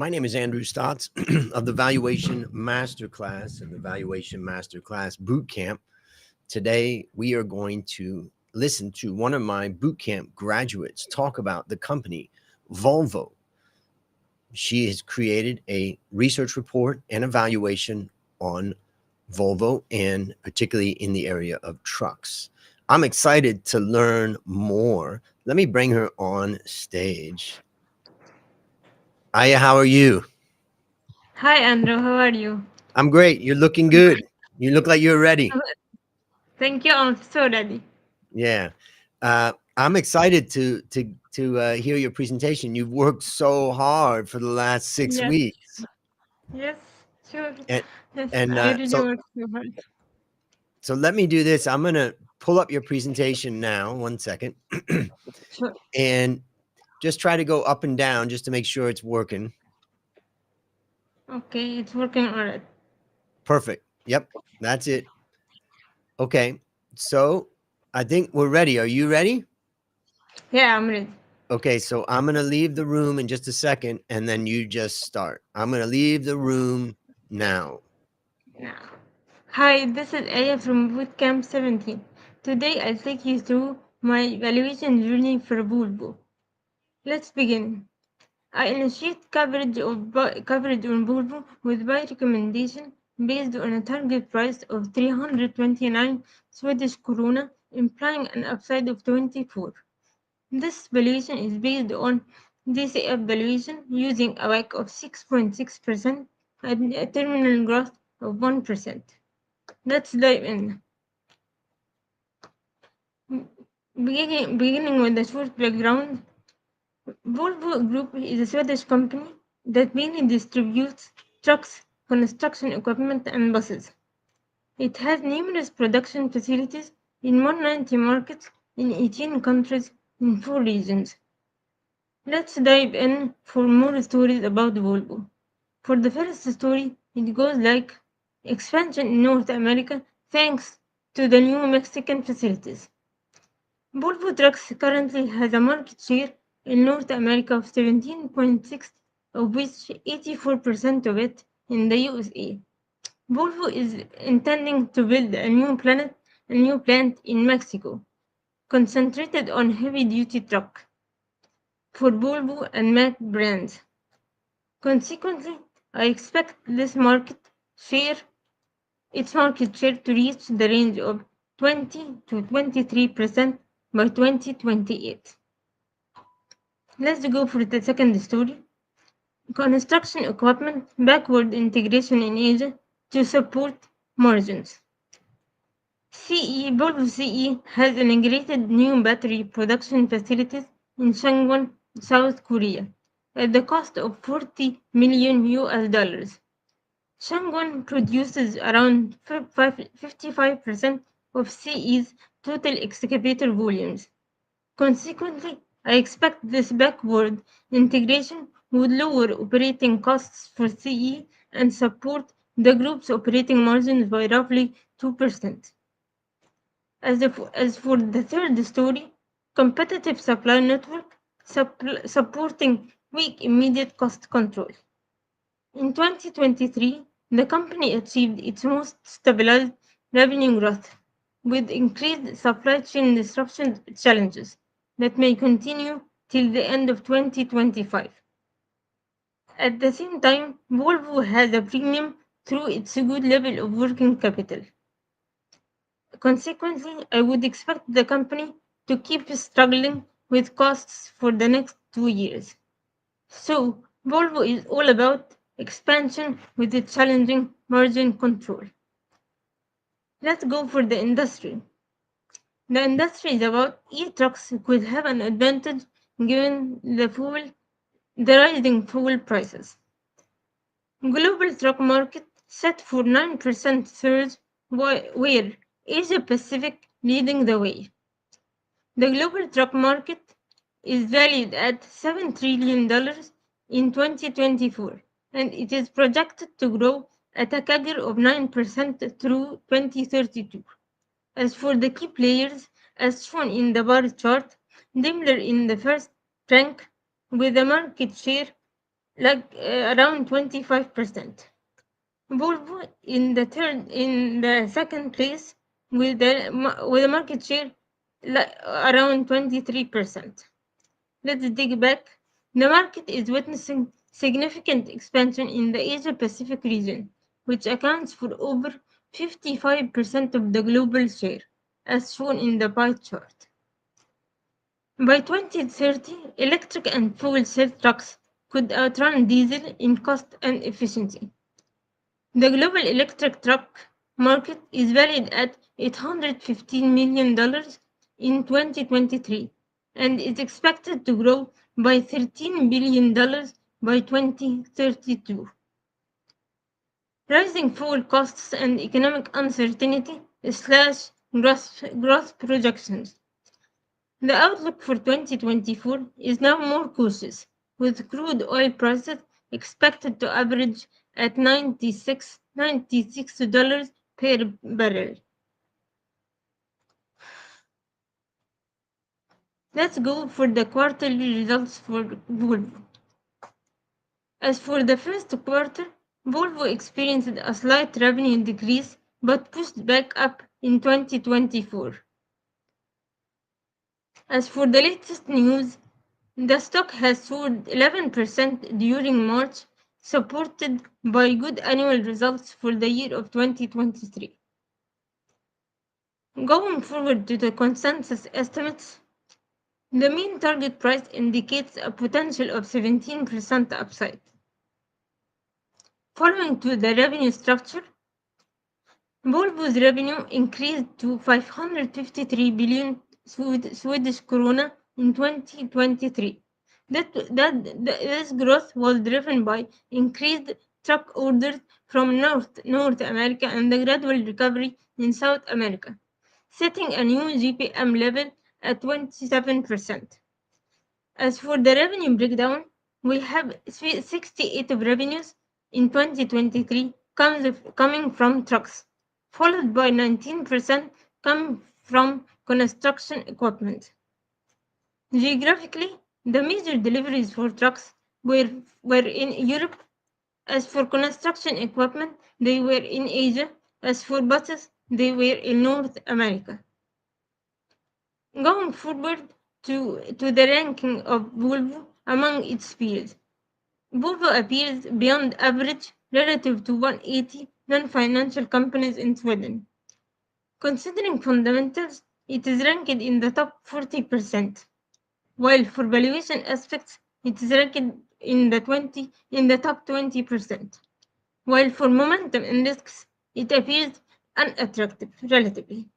My name is Andrew Stotts of the Valuation Masterclass and the Valuation Masterclass Bootcamp. Today, we are going to listen to one of my bootcamp graduates talk about the company Volvo. She has created a research report and evaluation on Volvo, and particularly in the area of trucks. I'm excited to learn more. Let me bring her on stage. Aya, how are you? Hi Andrew, how are you? I'm great. You're looking good. You look like you're ready. Thank you. I'm so ready. Yeah. I'm excited to hear your presentation. You've worked so hard for the last six Yes, weeks, yes, sure. and Yes, and I really so work so hard. so let me do this. I'm gonna pull up your presentation now. One second, Sure. and just try to go up and down just to make sure it's working. Okay, it's working alright. Perfect. Yep, that's it. Okay. So I think we're ready. Are you ready? Yeah, I'm ready. Okay, so I'm gonna leave the room in just a second, and then you just start. I'm gonna leave the room now. Now. Hi, this is Aya from Bootcamp 17. Today I'll take you through my valuation journey for Volvo. Let's begin. I initiate coverage on Volvo with buy recommendation based on a target price of 329 Swedish krona, implying an upside of 24. This valuation is based on DCF valuation using a WACC of 6.6% and a terminal growth of 1%. Let's dive in. Beginning with a short background, Volvo Group is a Swedish company that mainly distributes trucks, construction equipment, and buses. It has numerous production facilities in 190 markets in 18 countries in 4 regions. Let's dive in for more stories about Volvo. For the first story, it goes like expansion in North America thanks to the new Mexican facilities. Volvo Trucks currently has a market share in North America of 17.6, of which 84% of it in the USA. Volvo is intending to build a new plant in Mexico, concentrated on heavy-duty truck for Volvo and Mack brands. Consequently, I expect share its market share to reach the range of 20 to 23% by 2028. Let's go for the second story. Construction equipment backward integration in Asia to support margins. Volvo CE has integrated new battery production facilities in Changwon, South Korea, at the cost of 40 million US dollars. Changwon produces around 55% of CE's total excavator volumes. Consequently, I expect this backward integration would lower operating costs for CE and support the group's operating margins by roughly 2%. As for the third story, competitive supply network supporting weak immediate cost control. In 2023, the company achieved its most stabilized revenue growth, with increased supply chain disruption challenges that may continue till the end of 2025. At the same time, Volvo has a premium through its good level of working capital. Consequently, I would expect the company to keep struggling with costs for the next 2 years. So, Volvo is all about expansion with a challenging margin control. Let's go for the industry. The industry is about e-trucks could have an advantage given the rising fuel prices. Global truck market set for 9% surge where Asia Pacific leading the way. The global truck market is valued at $7 trillion in 2024, and it is projected to grow at a CAGR of 9% through 2032. As for the key players, as shown in the bar chart, Daimler in the first rank with a market share around 25%. Volvo in the second place with a market share around 23%. Let's dig back. The market is witnessing significant expansion in the Asia Pacific region, which accounts for over 55% of the global share, as shown in the pie chart. By 2030, electric and fuel cell trucks could outrun diesel in cost and efficiency. The global electric truck market is valued at $815 million in 2023 and is expected to grow by $13 billion by 2032. Rising fuel costs and economic uncertainty slash growth projections. The outlook for 2024 is now more cautious, with crude oil prices expected to average at $96 per barrel. Let's go for the quarterly results for Volvo. As for the first quarter, Volvo experienced a slight revenue decrease but pushed back up in 2024. As for the latest news, the stock has soared 11% during March, supported by good annual results for the year of 2023. Going forward to the consensus estimates, the mean target price indicates a potential of 17% upside. Following to the revenue structure, Volvo's revenue increased to 553 billion Swedish krona in 2023. This growth was driven by increased truck orders from North America and the gradual recovery in South America, setting a new GPM level at 27%. As for the revenue breakdown, we have 68 of revenues in 2023 coming from trucks, followed by 19% coming from construction equipment. Geographically, the major deliveries for trucks were in Europe. As for construction equipment, they were in Asia. As for buses, they were in North America. Going forward to the ranking of Volvo among its peers, Volvo appears beyond average relative to 180 non-financial companies in Sweden. Considering fundamentals, it is ranked in the top 40%, while for valuation aspects, it is ranked in the top 20%, while for momentum and risks, it appears unattractive relatively.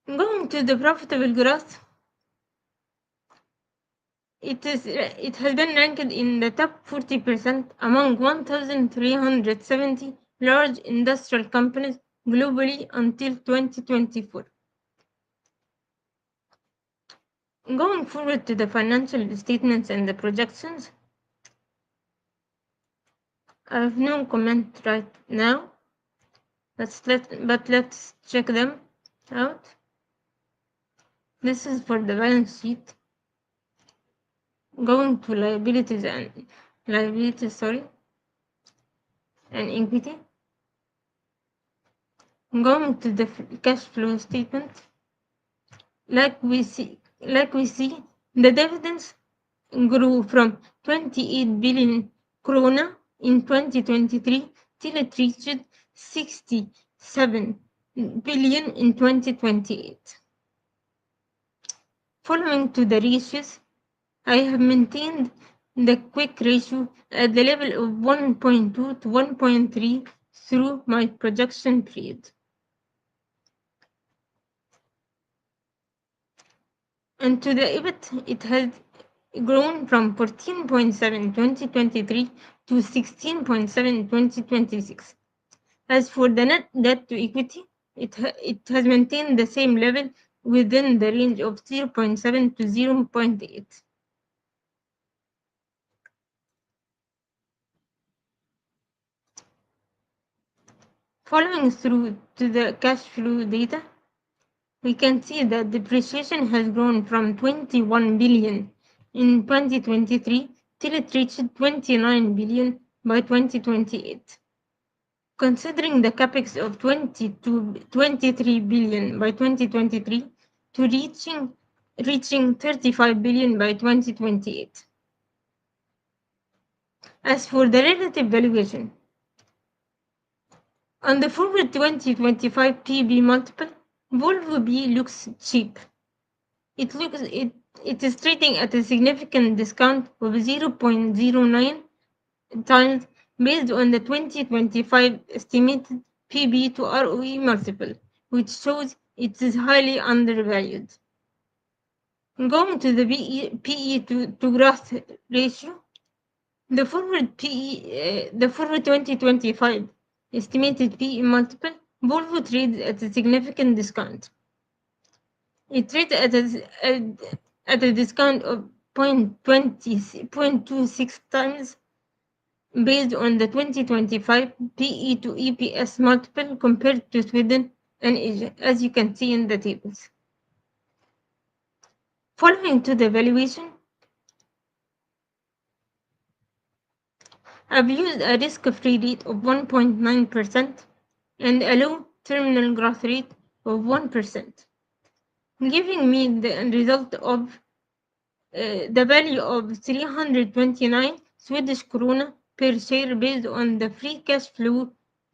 Going to the profitable growth, it has been ranked in the top 40% among 1,370 large industrial companies globally until 2024. Going forward to the financial statements and the projections, I have no comment right now, but let's check them out. This is for the balance sheet. Going to liabilities and equity. Going to the cash flow statement. Like we see, the dividends grew from 28 billion krona in 2023 till it reached 67 billion in 2028. Following to the ratios, I have maintained the quick ratio at the level of 1.2 to 1.3 through my projection period. And to the EBIT, it has grown from 14.7 in 2023 to 16.7 in 2026. As for the net debt to equity, it has maintained the same level within the range of 0.7 to 0.8. Following through to the cash flow data, we can see that depreciation has grown from 21 billion in 2023 till it reached 29 billion by 2028. Considering the capex of 23 billion by 2023 to reaching 35 billion by 2028. As for the relative valuation, on the forward 2025 PB multiple, Volvo B looks cheap. It is trading at a significant discount of 0.09 times based on the 2025 estimated PB to ROE multiple, which shows it is highly undervalued. Going to the PE to growth ratio, the forward 2025 estimated PE multiple, Volvo trades at a significant discount. It trades at a discount of 0.26 times based on the 2025 PE to EPS multiple compared to Sweden and Asia, as you can see in the tables. Following to the valuation, I've used a risk-free rate of 1.9% and a low terminal growth rate of 1%, giving me the result of the value of 329 Swedish krona per share based on the free cash flow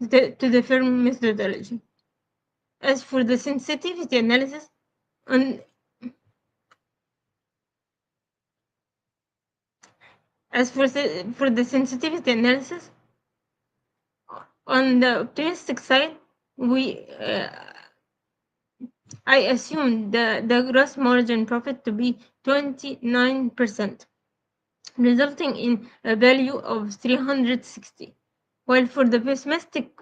to the firm methodology. As for the sensitivity analysis, on for the sensitivity analysis, on the optimistic side, I assume the gross margin profit to be 29%, resulting in a value of 360. While for the pessimistic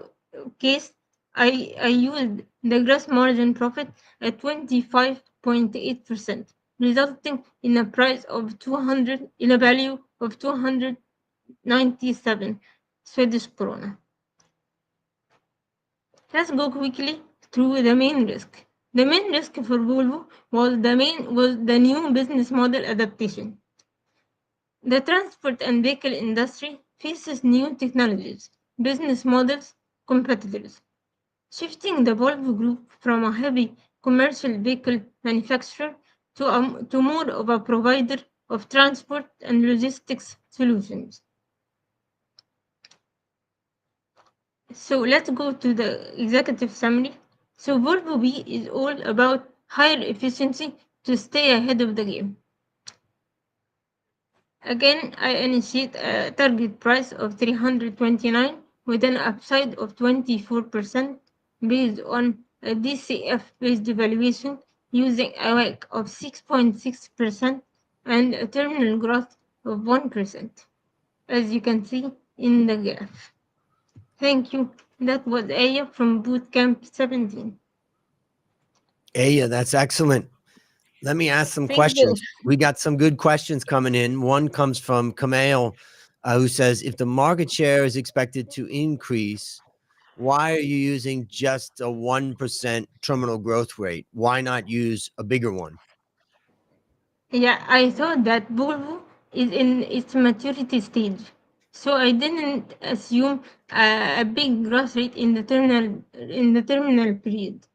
case, I used the gross margin profit at 25.8%, resulting in a price of in a value of 297 Swedish krona. Let's go quickly through the main risk. The main risk for Volvo was the new business model adaptation. The transport and vehicle industry faces new technologies, business models, competitors, shifting the Volvo Group from a heavy commercial vehicle manufacturer to more of a provider of transport and logistics solutions. So let's go to the executive summary. So Volvo B is all about higher efficiency to stay ahead of the game. Again, I initiate a target price of 329 with an upside of 24% based on a DCF-based valuation using a WACC of 6.6% and a terminal growth of 1%, as you can see in the graph. Thank you. That was Aya from Bootcamp 17. Aya, that's excellent. Let me ask some Thank questions. you. We got some good questions coming in. One comes from Kamal, who says, if the market share is expected to increase, why are you using just a 1% terminal growth rate? Why not use a bigger one? Yeah, I thought that Volvo is in its maturity stage. So I didn't assume a big growth rate in the terminal period.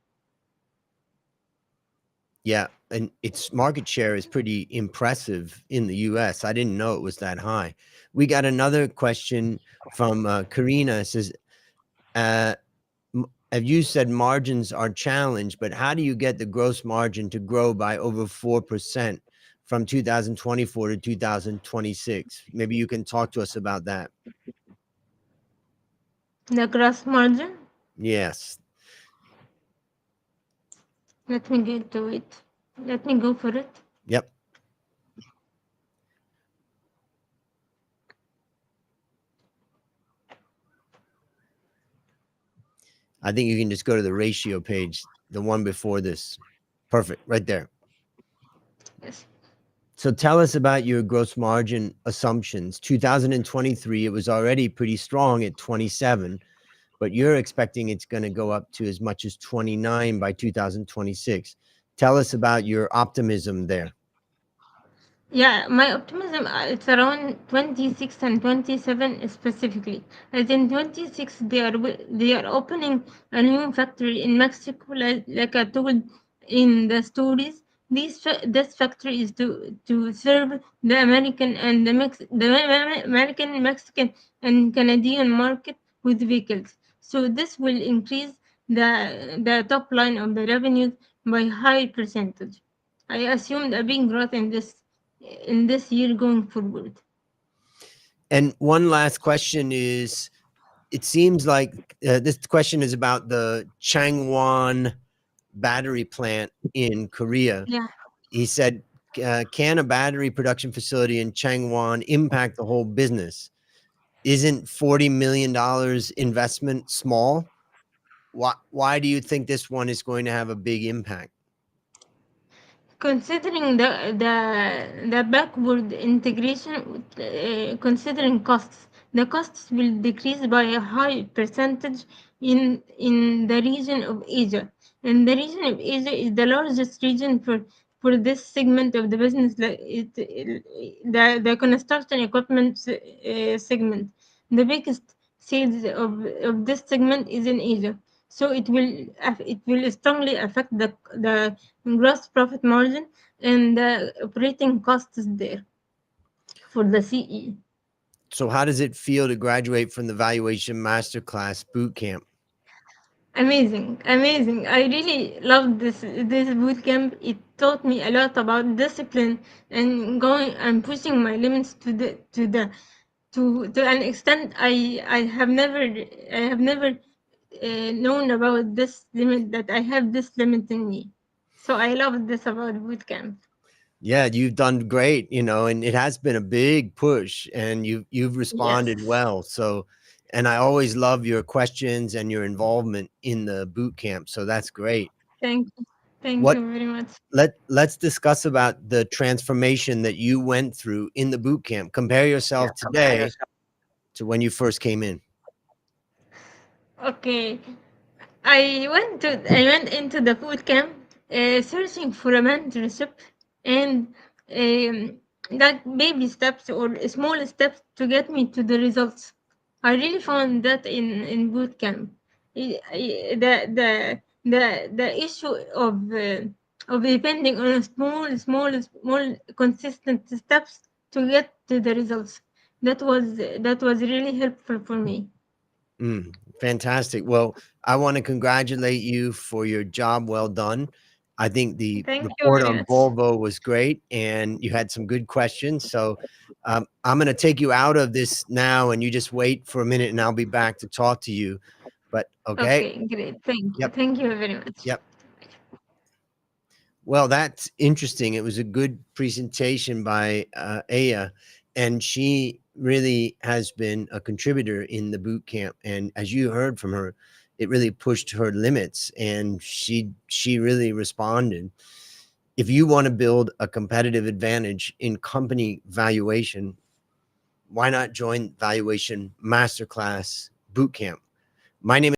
Yeah, and its market share is pretty impressive in the US. I didn't know it was that high. We got another question from Karina. It says, have you said margins are challenged, but how do you get the gross margin to grow by over 4% from 2024 to 2026? Maybe you can talk to us about that. The gross margin, Yes. let me get to it. Let me go for it. Yep. I think you can just go to the ratio page, the one before this. Perfect, right there. Yes. So tell us about your gross margin assumptions. 2023, it was already pretty strong at 27, but you're expecting it's going to go up to as much as 29 by 2026. Tell us about your optimism there. Yeah, my optimism, it's around 26 and 27 specifically. As in 26, they are opening a new factory in Mexico, like I told in the stories. This factory is to serve the American and American, Mexican, and Canadian market with vehicles. So this will increase the top line of the revenues by high percentage. I assumed a big growth in this year going forward. And one last question is, it seems like this question is about the Changwon battery plant in Korea. Yeah, He said, can a battery production facility in Changwon impact the whole business? Isn't $40 million investment small? Why do you think this one is going to have a big impact? considering the backward integration, considering costs, the costs will decrease by a high percentage in the region of Asia. And the region of Asia is the largest region for this segment of the business, like the construction equipment segment. The biggest sales of this segment is in Asia. So it will strongly affect the gross profit margin and the operating costs there for the CE. So how does it feel to graduate from the Valuation Masterclass boot camp? Amazing, amazing. I really loved this boot camp. It taught me a lot about discipline and going and pushing my limits to an extent I have never known about this limit, that I have this limit in me. So I love this about boot camp. Yeah, you've done great, and it has been a big push, and you've responded Yes. well. So, and I always love your questions and your involvement in the boot camp. So that's great. Thank you. Thank What you very much. let's discuss about the transformation that you went through in the boot camp. Compare yourself today to when you first came in. Okay. I went into the boot camp searching for a mentorship and like baby steps or small steps to get me to the results. I really found that in boot camp. The issue of depending on small consistent steps to get to the results, that was really helpful for me. Fantastic. Well, I want to congratulate you for your job well done. I think the Thank you report very on much. Volvo was great, and you had some good questions. So I'm going to take you out of this now, and you just wait for a minute, and I'll be back to talk to you. But okay. Okay, great. Thank you. Yep. Thank you very much. Yep. Well, that's interesting. It was a good presentation by Aya, and she really has been a contributor in the boot camp. And as you heard from her, it really pushed her limits, and she really responded. If you want to build a competitive advantage in company valuation, why not join Valuation Masterclass Bootcamp? My name